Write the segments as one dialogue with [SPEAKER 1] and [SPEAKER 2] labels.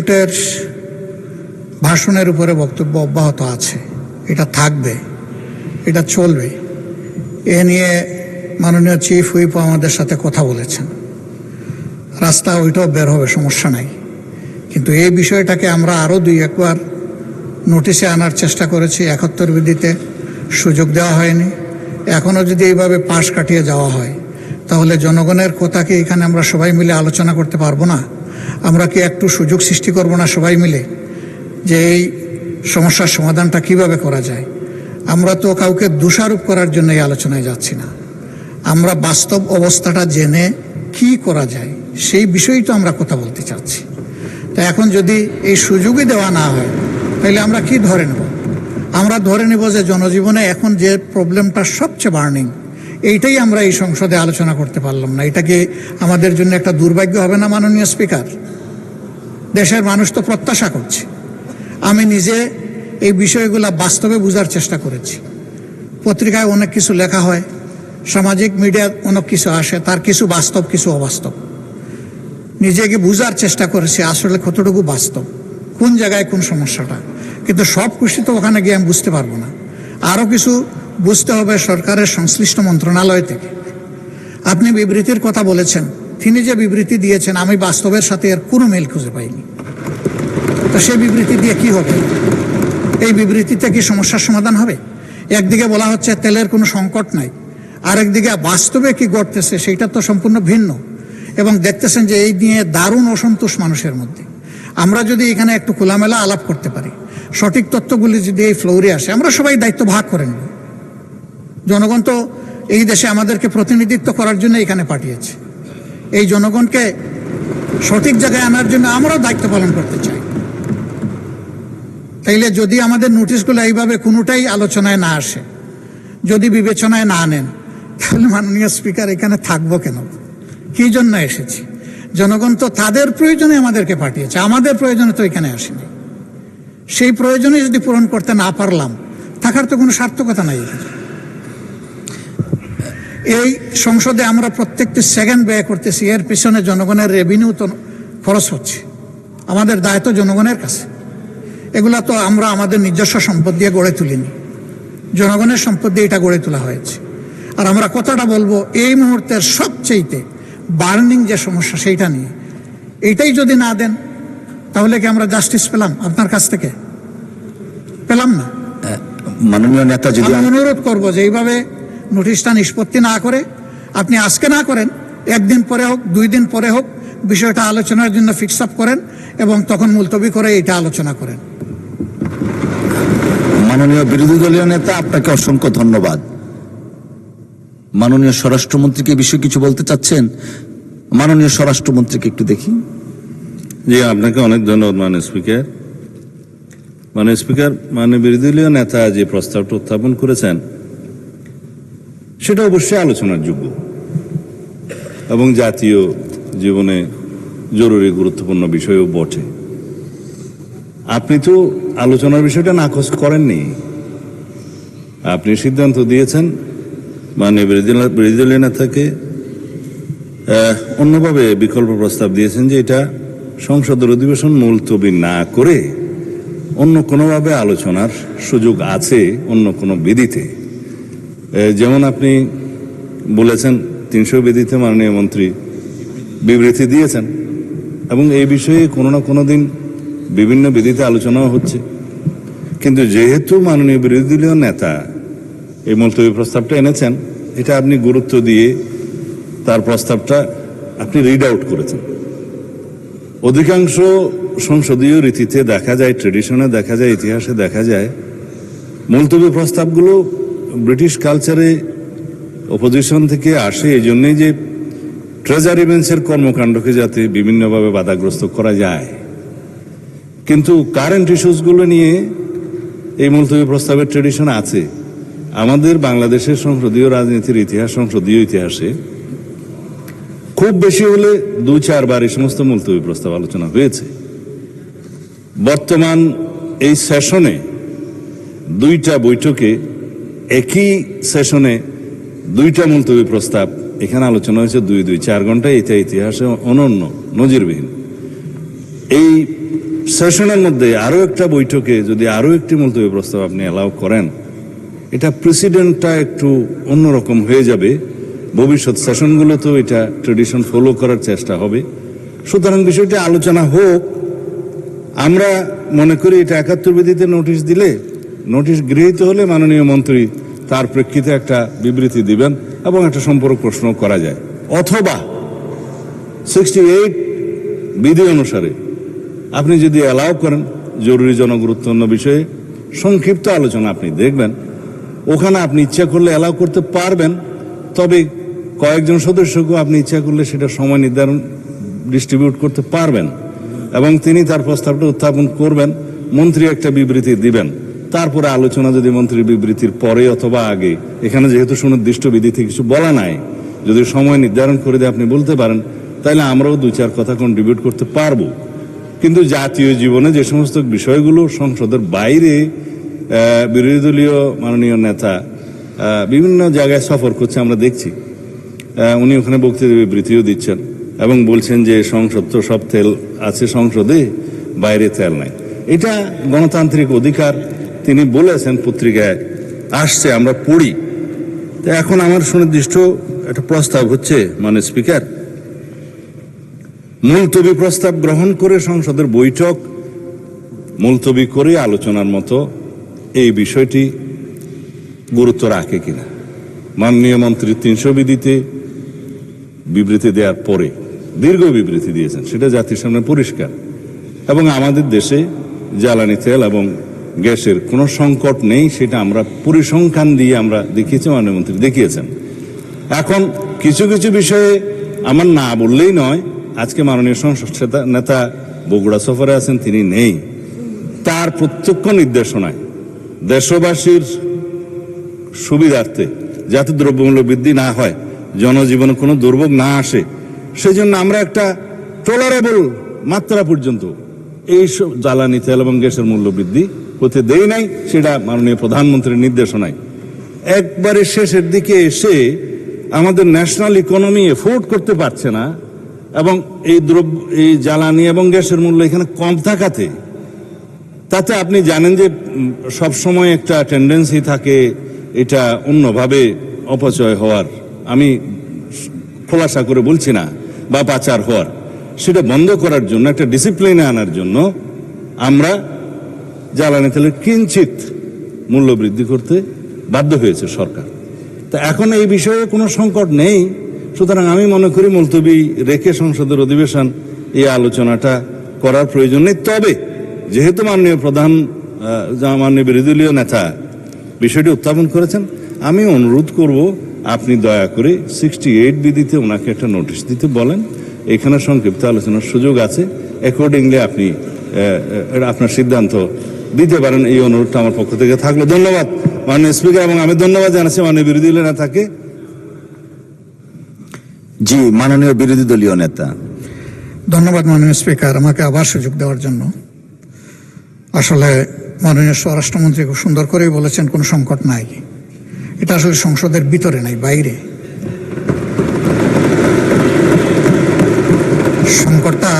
[SPEAKER 1] প্রেসিডেন্টের ভাষণের উপরে বক্তব্য অব্যাহত আছে, এটা থাকবে, এটা চলবে। এ নিয়ে মাননীয় চিফ হুইপ আমাদের সাথে কথা বলেছেন, রাস্তা ওইটাও বের হবে, সমস্যা নাই। কিন্তু এই বিষয়টাকে আমরা আরও 2-1 নোটিশে আনার চেষ্টা করেছি, 71 বিধিতে সুযোগ দেওয়া হয়নি। এখনও যদি এইভাবে পাশ কাটিয়ে যাওয়া হয় তাহলে জনগণের কথাকে এখানে আমরা সবাই মিলে আলোচনা করতে পারবো না? আমরা কি একটু সুযোগ সৃষ্টি করব না সবাই মিলে, যে এই সমস্যার সমাধানটা কিভাবে করা যায়? আমরা তো কাউকে দোষারোপ করার জন্য এই আলোচনায় যাচ্ছি না, আমরা বাস্তব অবস্থাটা জেনে কি করা যায় সেই বিষয়েই তো আমরা কথা বলতে চাচ্ছি। তা এখন যদি এই সুযোগই দেওয়া না হয় তাহলে আমরা কি ধরে নেব? আমরা ধরে নেব যে জনজীবনে এখন যে প্রবলেমটা সবচেয়ে বার্নিং, এইটাই আমরা এই সংসদে আলোচনা করতে পারলাম না। এটা কি আমাদের জন্য একটা দুর্ভাগ্য হবে না মাননীয় স্পিকার? দেশের মানুষ তো প্রত্যাশা করছে। আমি নিজে এই বিষয়গুলো বাস্তবে বোঝার চেষ্টা করেছি। পত্রিকায় অনেক কিছু লেখা হয়, সামাজিক মিডিয়ায় অনেক কিছু আসে, তার কিছু বাস্তব কিছু অবাস্তব। নিজেকে বোঝার চেষ্টা করেছি আসলে কতটুকু বাস্তব, কোন জায়গায় কোন সমস্যাটা। কিন্তু সব খুশি তো ওখানে গিয়ে আমি বুঝতে পারবো না, আরও কিছু বুঝতে হবে সরকারের সংশ্লিষ্ট মন্ত্রণালয় থেকে। আপনি বিবৃতির কথা বলেছেন, তিনি যে বিবৃতি দিয়েছেন আমি বাস্তবের সাথে এর কোনো মিল খুঁজে পাইনি। তো সেই বিবৃতি দিয়ে কি হবে? এই বিবৃতিতে কি সমস্যার সমাধান হবে? একদিকে বলা হচ্ছে তেলের কোনো সংকট নাই, আরেকদিকে বাস্তবে কি ঘটতেছে সেইটা তো সম্পূর্ণ ভিন্ন। এবং দেখতেছেন যে এই নিয়ে দারুণ অসন্তোষ মানুষের মধ্যে। আমরা যদি এখানে একটু খোলামেলা আলাপ করতে পারি, সঠিক তথ্যগুলি যদি এই ফ্লোরে আসে, আমরা সবাই দায়িত্ব ভাগ করে নেব। জনগণ তো এই দেশে আমাদেরকে প্রতিনিধিত্ব করার জন্য এখানে পাঠিয়েছে। এই জনগণকে সঠিক জায়গায় আনার জন্য আমরাও দায়িত্ব পালন করতে চাই। তাইলে যদি আমাদের নোটিশগুলো এইভাবে কোনোটাই আলোচনায় না আসে, যদি বিবেচনায় না নেন, তাহলে মাননীয় স্পিকার এখানে থাকবো কেন? কি জন্য এসেছি? জনগণ তো তাদের প্রয়োজনে আমাদেরকে পাঠিয়েছে, আমাদের প্রয়োজনে তো এখানে আসেনি। সেই প্রয়োজনে যদি পূরণ করতে না পারলাম, থাকার তো কোনো সার্থকতা নাই। এই সংসদে আমরা প্রত্যেকটি সেকেন্ড ব্যয় করতেছি, এর পেছনে জনগণের রেভিনিউ তো খরচ হচ্ছে। আমাদের দায়িত্ব জনগণের কাছে। এগুলা তো আমরা আমাদের নিজস্ব সম্পদ দিয়ে গড়ে তুলিনি, জনগণের সম্পদ দিয়ে এটা গড়ে তোলা হয়েছে। আর আমরা কথাটা বলবো এই মুহূর্তের সবচেয়ে বার্নিং যে সমস্যা সেইটা নিয়ে। এইটাই যদি না দেন তাহলে কি আমরা জাস্টিস পেলাম আপনার কাছ থেকে? পেলাম না।
[SPEAKER 2] মাননীয় নেতা, যদি
[SPEAKER 1] আমি অনুরোধ করবো যে এইভাবে নোটিশটা নিষ্পত্তি না করে আপনি আজকে না করেন, 1 দিন পরে হোক 2 দিন পরে হোক বিষয়টা আলোচনার জন্য ফিক্স আপ করেন এবং তখন মুলতবি করে এটা আলোচনা করেন।
[SPEAKER 2] মাননীয় বিরোধী দলীয় নেতা, আপনাকে অসংখ্য ধন্যবাদ। মাননীয় স্বরাষ্ট্রমন্ত্রীকে এই বিষয়ে কিছু বলতে চাচ্ছেন? মাননীয় স্বরাষ্ট্রমন্ত্রীকে একটু দেখি।
[SPEAKER 3] জি, আপনাকে অনেক ধন্যবাদ মাননীয় স্পিকার। মাননীয় স্পিকার, মাননীয় বিরোধী দলীয় নেতা যে প্রস্তাবটা উত্থাপন করেছেন সেটা অবশ্যই আলোচনার যোগ্য এবং জাতীয় জীবনে জরুরি গুরুত্বপূর্ণ বিষয়ও বটে। আপনি তো আলোচনার বিষয়টা নাকচ করেননি, আপনি সিদ্ধান্ত দিয়েছেন মাননীয় বিরোধী দলীয় নেতাকে অন্যভাবে বিকল্প প্রস্তাব দিয়েছেন যে এটা সংসদের অধিবেশন মুলতবি না করে অন্য কোনোভাবে আলোচনার সুযোগ আছে, অন্য কোনো বিধিতে। যেমন আপনি বলেছেন 300 বিধিতে মাননীয় মন্ত্রী বিবৃতি দিয়েছেন এবং এই বিষয়ে কোনো না কোনো দিন বিভিন্ন বিধিতে আলোচনাও হচ্ছে। কিন্তু যেহেতু মাননীয় বিরোধী দলীয় নেতা এই মুলতবি প্রস্তাবটা এনেছেন, এটা আপনি গুরুত্ব দিয়ে তার প্রস্তাবটা আপনি রিড আউট করেছেন। অধিকাংশ সংসদীয় রীতিতে দেখা যায়, ট্রেডিশনে দেখা যায়, ইতিহাসে দেখা যায়, মুলতবি প্রস্তাবগুলো ব্রিটিশ কালচারে অপোজিশন থেকে আসে এই জন্যই যে ট্রেজারি বেঞ্চের কর্মকাণ্ডকে যাতে বিভিন্নভাবে বাধাগ্রস্ত করা যায়। কিন্তু কারেন্ট ইস্যুসগুলো নিয়ে এই মুলতবি প্রস্তাবের ট্রেডিশন আছে। আমাদের বাংলাদেশের সংসদীয় রাজনীতির ইতিহাস, সংসদীয় ইতিহাসে খুব বেশি হলে 2-4 বার এই সমস্ত মুলতবি প্রস্তাব আলোচনা হয়েছে। বর্তমান এই সেশনে 2টা বৈঠকে একই সেশনে 2টা মুলতবি প্রস্তাব এখানে আলোচনা হয়েছে 2-4 ঘন্টা। এটা ইতিহাসে অনন্য, নজিরবিহীন। এই সেশনের মধ্যে আরো একটা বৈঠকে যদি আরো একটি মুলতবি প্রস্তাব আপনি অ্যালাউ করেন, এটা প্রেসিডেন্টটা একটু অন্যরকম হয়ে যাবে। ভবিষ্যৎ সেশনগুলোতেও এটা ট্রেডিশন ফলো করার চেষ্টা হবে। সুতরাং বিষয়টি আলোচনা হোক। আমরা মনে করি এটা 71 বিধিতে নোটিশ দিলে, নোটিশ গৃহীত হলে মাননীয় মন্ত্রী তার প্রেক্ষিতে একটা বিবৃতি দিবেন এবং একটা সম্পর্ক প্রশ্ন করা যায়, অথবা 68 বিধি অনুসারে আপনি যদি অ্যালাউ করেন জরুরি জনগুরুত্বপূর্ণ বিষয়ে সংক্ষিপ্ত আলোচনা আপনি দেখবেন, ওখানে আপনি ইচ্ছা করলে অ্যালাউ করতে পারবেন। তবে কয়েকজন সদস্যকেও আপনি ইচ্ছা করলে সেটা সময় নির্ধারণ ডিস্ট্রিবিউট করতে পারবেন এবং তিনি তার প্রস্তাবটা উত্থাপন করবেন, মন্ত্রী একটা বিবৃতি দিবেন। তারপরে আলোচনা যদি মন্ত্রীর বিবৃতির পরে অথবা আগে, এখানে যেহেতু সুনির্দিষ্ট বিধিতে কিছু বলা নাই, যদি সময় নির্ধারণ করে দিয়ে আপনি বলতে পারেন, তাহলে আমরাও 2-4 কথা কন্ট্রিবিউট করতে পারবো। কিন্তু জাতীয় জীবনে যে সমস্ত বিষয়গুলো সংসদের বাইরে বিরোধী দলীয় মাননীয় নেতা বিভিন্ন জায়গায় সফর করছে আমরা দেখছি, উনি ওখানে বক্তৃতা বিবৃতিও দিচ্ছেন এবং বলছেন যে সংসদ তো সব তেল আছে সংসদে, বাইরে তেল নাই। এটা গণতান্ত্রিক অধিকার, তিনি বলেছেন, পত্রিকায় আসছে, আমরা পড়ি। তো এখন আমার সুনির্দিষ্ট একটা প্রস্তাব হচ্ছে, মাননীয় স্পিকার, মুলতবি প্রস্তাব গ্রহণ করে সংসদের বৈঠক মুলতবি করে আলোচনার মতো এই বিষয়টি গুরুত্ব রাখে কিনা। মাননীয় মন্ত্রী 300 বিধিতে বিবৃতি দেওয়ার পরে দীর্ঘ বিবৃতি দিয়েছেন, সেটা জাতির সামনে পরিষ্কার। এবং আমাদের দেশে জ্বালানি তেল এবং গ্যাসের কোনো সংকট নেই, সেটা আমরা পরিসংখ্যান দিয়ে আমরা দেখিয়েছি, মাননীয় মন্ত্রী দেখিয়েছেন। এখন কিছু কিছু বিষয়ে আমার না বললেই নয়। আজকে মাননীয় সংসদ নেতা বগুড়া সফরে আছেন, তিনি নেই। তার প্রত্যক্ষ নির্দেশনায় দেশবাসীর সুবিধার্থে যাতে দ্রব্যমূল্য বৃদ্ধি না হয়, জনজীবনে কোনো দুর্ভোগ না আসে, সেজন্য আমরা একটা টলারেবল মাত্রা পর্যন্ত এই জ্বালানি তেল এবং গ্যাসের মূল্য বৃদ্ধি হতে দেই নাই। সেটা মাননীয় প্রধানমন্ত্রীর নির্দেশনায়। একবারে শেষের দিকে এসে আমাদের ন্যাশনাল ইকোনমি এফোর্ড করতে পারছে না এবং এই জ্বালানি এবং গ্যাসের মূল্য এখানে কম থাকাতে, তাতে আপনি জানেন যে সব সময় একটা টেন্ডেন্সি থাকে এটা অন্যভাবে অপচয় হওয়ার। আমি খোলাসা করে বলছি না, বা পাচার হওয়ার, সেটা বন্ধ করার জন্য, একটা ডিসিপ্লিনে আনার জন্য আমরা জ্বালানি তেলের কিঞ্চিত মূল্য বৃদ্ধি করতে বাধ্য হয়েছে সরকার। তা এখন এই বিষয়ে কোনো সংকট নেই। সুতরাং আমি মনে করি মুলতবি রেখে সংসদের অধিবেশন এই আলোচনাটা করার প্রয়োজন নেই। তবে যেহেতু মাননীয় মাননীয় বিরোধী দলীয় নেতা বিষয়টি উত্থাপন করেছেন, আমি অনুরোধ করব আপনি দয়া করে 68 বিধিতে ওনাকে একটা নোটিশ দিতে বলেন। এখানে সংক্ষিপ্ত আলোচনার সুযোগ আছে, অ্যাকর্ডিংলি আপনি আপনার সিদ্ধান্ত দিতে পারেন। এই অনুরোধটা আমার পক্ষ থেকে থাকলো। ধন্যবাদ মাননীয় স্পিকার, এবং আমি ধন্যবাদ জানাচ্ছি মাননীয় বিরোধী দলীয় নেতাকে।
[SPEAKER 2] জি, মাননীয় বিরোধী দলীয় নেতা।
[SPEAKER 1] ধন্যবাদ মাননীয় স্পিকার, আমাকে আবার সুযোগ দেওয়ার জন্য। আসলে মাননীয় স্বরাষ্ট্রমন্ত্রী খুব সুন্দর করেই বলেছেন কোনো সংকট নাই। এটা আসলে সংসদের ভিতরে নাই, বাইরে। সংকটটা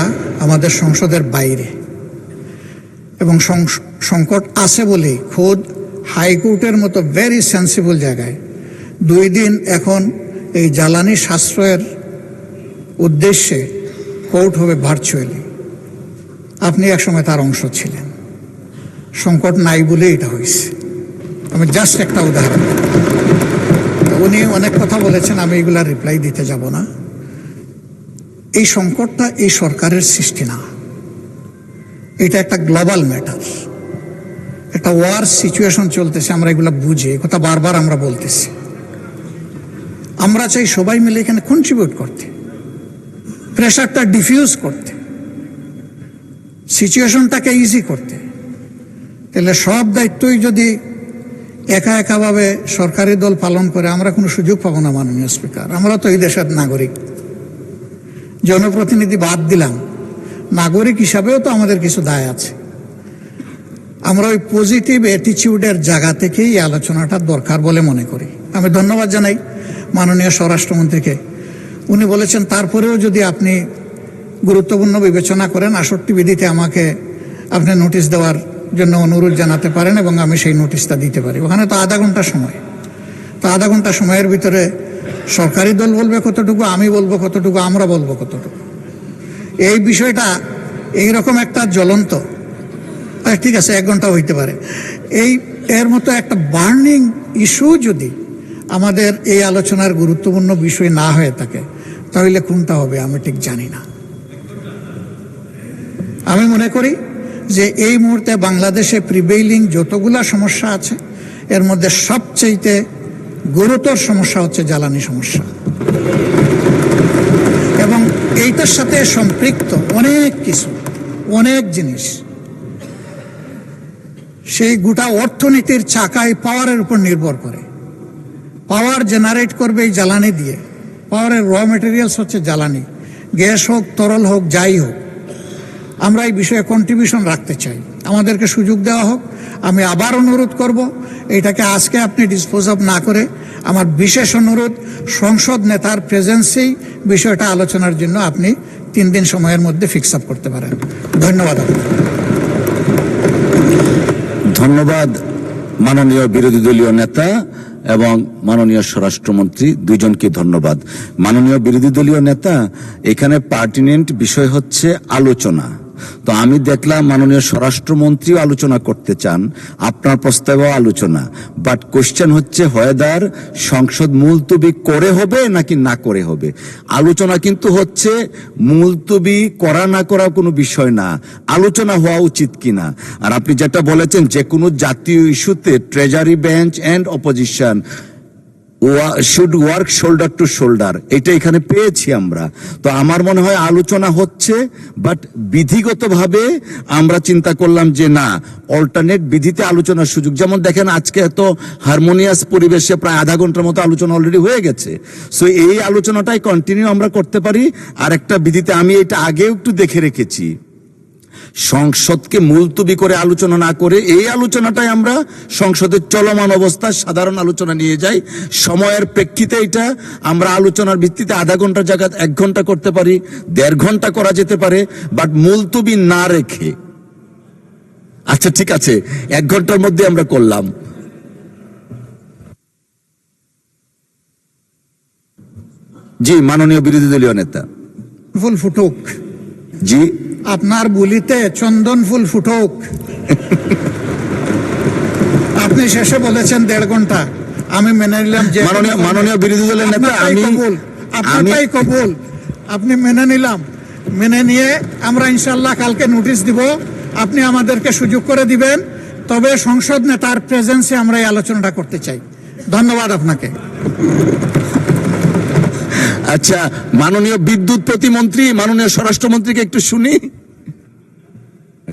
[SPEAKER 1] আমাদের সংসদের বাইরে, এবং সংকট আছে বলেই খোদ হাইকোর্টের মতো ভেরি সেন্সিবল জায়গায় 2 দিন এখন এই জ্বালানি সাশ্রয়ের উদ্দেশ্যে কোর্ট হবে ভার্চুয়ালি। আপনি একসময় তার অংশ ছিলেন। সংকট নাই বলে এটা হয়েছে। আমি জাস্ট একটা উদাহরণ। উনি অনেক কথা বলেছেন, আমি এগুলা রিপ্লাই দিতে যাব না। এই সংকটটা এই সরকারের সৃষ্টি না, এটা একটা গ্লোবাল ম্যাটার। একটা ওয়ার সিচুয়েশন চলতেছে, আমরা এগুলা বুঝি, এই কথা বারবার আমরা বলতেছি। আমরা চাই সবাই মিলে এখানে কন্ট্রিবিউট করতে, প্রেশারটা ডিফিউজ করতে, সিচুয়েশনটাকে ইজি করতে। তাহলে সব দায়িত্বই যদি একা একাভাবে সরকারি দল পালন করে, আমরা কোনো সুযোগ পাবো না মাননীয় স্পিকার। আমরা তো এই দেশের নাগরিক, জনপ্রতিনিধি বাদ দিলাম, নাগরিক হিসাবেও তো আমাদের কিছু দায় আছে। আমরা ওই পজিটিভ অ্যাটিটিউডের জায়গা থেকেই এই আলোচনাটা দরকার বলে মনে করি। আমি ধন্যবাদ জানাই মাননীয় স্বরাষ্ট্রমন্ত্রীকে। উনি বলেছেন তারপরেও যদি আপনি গুরুত্বপূর্ণ বিবেচনা করেন 68 বিধিতে আমাকে আপনি নোটিশ দেওয়ার জন্য অনুরোধ জানাতে পারেন এবং আমি সেই নোটিশটা দিতে পারি। ওখানে তো আধা ঘন্টা সময়, তো আধা ঘন্টা সময়ের ভিতরে সরকারি দল বলবে কতটুকু, আমি বলবো কতটুকু, আমরা বলবো কতটুকু। এই বিষয়টা এইরকম একটা জ্বলন্ত, ঠিক আছে 1 ঘন্টা হইতে পারে, এর মতো একটা বার্নিং ইস্যু যদি আমাদের এই আলোচনার গুরুত্বপূর্ণ বিষয় না হয়ে থাকে, তাহলে কোনটা হবে আমি ঠিক জানি না। আমি মনে করি যে এই মুহূর্তে বাংলাদেশে প্রিভেইলিং যতগুলা সমস্যা আছে, এর মধ্যে সবচেয়ে গুরুতর সমস্যা হচ্ছে জ্বালানি সমস্যা, এবং এইটার সাথে সম্পৃক্ত অনেক কিছু, অনেক জিনিস। সেই গোটা অর্থনীতির চাকায় পাওয়ারের উপর নির্ভর করে। পাওয়ার জেনারেট করবে এই জ্বালানি দিয়ে। পাওয়ারের র মেটেরিয়ালস হচ্ছে জ্বালানি, গ্যাস হোক, তরল হোক, যাই হোক। আমরা এই বিষয়ে কন্ট্রিবিউশন রাখতে চাই, আমাদেরকে সুযোগ দেওয়া হোক। আমি আবার অনুরোধ করব, এটাকে আজকে আপনি ডিসপোজ অফ না করে, আমার বিশেষ অনুরোধ, সংসদ নেতার প্রেজেন্সেই বিষয়টা আলোচনার জন্য আপনি 3 দিন সময়ের মধ্যে ফিক্স আপ করতে পারেন। ধন্যবাদ আপনাকে।
[SPEAKER 2] ধন্যবাদ মাননীয় বিরোধী দলীয় নেতা এবং মাননীয় স্বরাষ্ট্রমন্ত্রী, দুইজনকে ধন্যবাদ। মাননীয় বিরোধী দলীয় নেতা, এখানে পার্টিনেন্ট বিষয় হচ্ছে আলোচনা। তো আমি দেখলাম মাননীয় স্বরাষ্ট্রমন্ত্রীও আলোচনা করতে চান, আপনার প্রস্তাবেও আলোচনা, বাট কোশ্চেন হচ্ছে হয়দার সংসদ মুলতবি করে হবে নাকি না করে হবে। আলোচনা কিন্তু হচ্ছে মুলতবি করা না করা কোনো বিষয় না, আলোচনা হওয়া উচিত কিনা। আর আপনি যেটা বলেছেন, যে কোনো জাতীয় ইস্যুতে treasury bench and opposition should work shoulder to shoulder, এটা এখানে পেয়েছি আমরা। তো আমার মনে হয় আলোচনা হচ্ছে, বাট বিধিগতভাবে আমরা চিন্তা করলাম যে না, অল্টারনেট বিধিতে আলোচনার সুযোগ। যেমন দেখেন, আজকে এত হারমোনিয়াস পরিবেশে প্রায় আধা ঘন্টার মতো আলোচনা অলরেডি হয়ে গেছে। সো এই আলোচনাটাই কন্টিনিউ আমরা করতে পারি। আর একটা বিধিতে আমি এটা আগেও একটু দেখে রেখেছি, সংসদকে মুলতবি করে আলোচনা না করে এই আলোচনাটাই আমরা সংসদের চলমান অবস্থায় সাধারণ আলোচনা নিয়ে যাই। সময়ের প্রেক্ষিতে এটা আমরা আলোচনার ভিত্তিতে আধা ঘন্টার জায়গায় 1 ঘন্টা করতে পারি, 1.5 ঘন্টা করা যেতে পারে, বাট মুলতবি না রেখে। আচ্ছা ঠিক আছে, 1 ঘন্টার মধ্যে আমরা করলাম। জি মাননীয় বিরোধী দলীয় নেতা।
[SPEAKER 1] ফুল ফুটুক,
[SPEAKER 2] জি
[SPEAKER 1] আপনার বুলিতে চন্দন ফুল ফুটুক। আপনি শেষে বলেছেন 1.5 ঘন্টা, আমি মেনে নিলাম যে
[SPEAKER 2] মাননীয় বিরোধী দলের নেতা,
[SPEAKER 1] আপনারটাই কবুল, আপনি মেনে নিলাম। মেনে নিয়ে আমরা ইনশাল্লাহ কালকে নোটিশ দিব, আপনি আমাদেরকে সুযোগ করে দিবেন। তবে সংসদ নেতার প্রেজেন্সে আমরা এই আলোচনাটা করতে চাই। ধন্যবাদ আপনাকে।
[SPEAKER 2] আচ্ছা, মাননীয় বিদ্যুৎ প্রতিমন্ত্রী, মাননীয় স্বরাষ্ট্রমন্ত্রীকে একটু শুনি।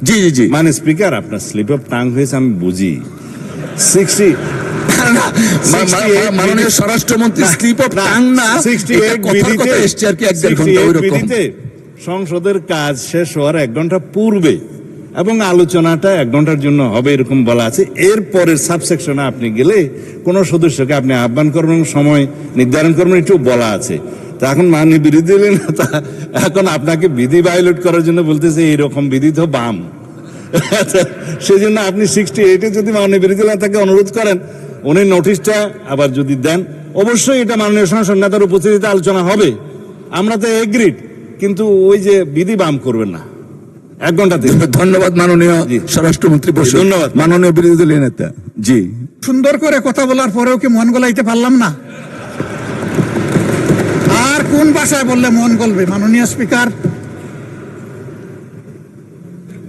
[SPEAKER 2] জি জি জি।
[SPEAKER 3] মানে স্পিকার, আপনার স্লিপ অফ টাং হয়েছে আমি বুঝি। 60
[SPEAKER 2] মাননীয় স্বরাষ্ট্রমন্ত্রী স্লিপ অফ টাং না,
[SPEAKER 3] 68
[SPEAKER 2] কথা এসছে আর কি 1.5 ঘন্টা ওইরকম।
[SPEAKER 3] সংসদের কাজ শেষ হওয়ার 1 ঘন্টা পূর্বে এবং আলোচনাটা 1 ঘন্টার জন্য হবে এরকম বলা আছে। এরপরের সাবসেকশনে আপনি গেলে কোন সদস্যকে আপনি আহ্বান করবেন, সময় নির্ধারণ করবেন, একটু বলা আছে। তা এখন মাননীয় বিরোধী দলীয় নেতা এখন আপনাকে বিধি ভায়োলেট করার জন্য বলতেছে এইরকম বিধি তো বাম। সেই জন্য আপনি 68-এ যদি মাননীয় বিরোধী দলীয় নেতাকে অনুরোধ করেন, উনি নোটিশটা আবার যদি দেন, অবশ্যই এটা মাননীয় সংসদ নেতার উপস্থিতিতে আলোচনা হবে। আমরা তো এগ্রিড, কিন্তু ওই যে বিধি বাম করবেন না। 1 ঘন্টা।
[SPEAKER 2] ধন্যবাদ মাননীয় স্বরাষ্ট্রমন্ত্রী। ধন্যবাদ মাননীয় বিরোধী দলীয় নেতা। জি,
[SPEAKER 1] সুন্দর করে কথা বলার পরেও কি মন গলাইতে পারলাম না? আর কোন ভাষায় বললে মন গলবে? মাননীয় স্পিকার,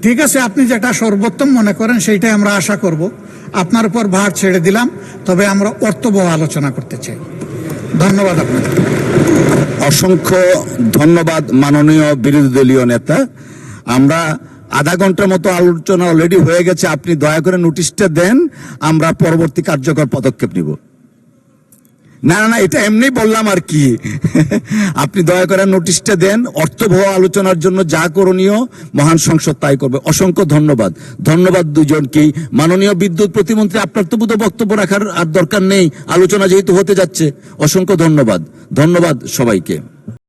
[SPEAKER 1] ঠিক আছে, আপনি যেটা সর্বোত্তম মনে করেন সেইটাই আমরা আশা করব। আপনার উপর ভার ছেড়ে দিলাম, তবে আমরা অর্থবহ আলোচনা করতে চাই। ধন্যবাদ আপনাকে।
[SPEAKER 2] অসংখ্য ধন্যবাদ মাননীয় বিরোধী দলীয় নেতা। আমরা আধা ঘন্টার মতো আলোচনা অলরেডি হয়ে গেছে, আপনি দয়া করে নোটিশটা দেন, আমরা পরবর্তী কার্যকর পদক্ষেপ নিব। না না না, এটা এমনি বললাম আর কি। আপনি দয়া করে নোটিশটা দেন, অর্থবহ আলোচনার জন্য যা করণীয় মহান সংসদ তাই করবে। অসংখ্য ধন্যবাদ। ধন্যবাদ দুজনকেই। মাননীয় বিদ্যুৎ প্রতিমন্ত্রী, আপনার তো বোধহয় বক্তব্য রাখার আর দরকার নেই, আলোচনা যেহেতু হতে যাচ্ছে। অসংখ্য ধন্যবাদ। ধন্যবাদ সবাইকে।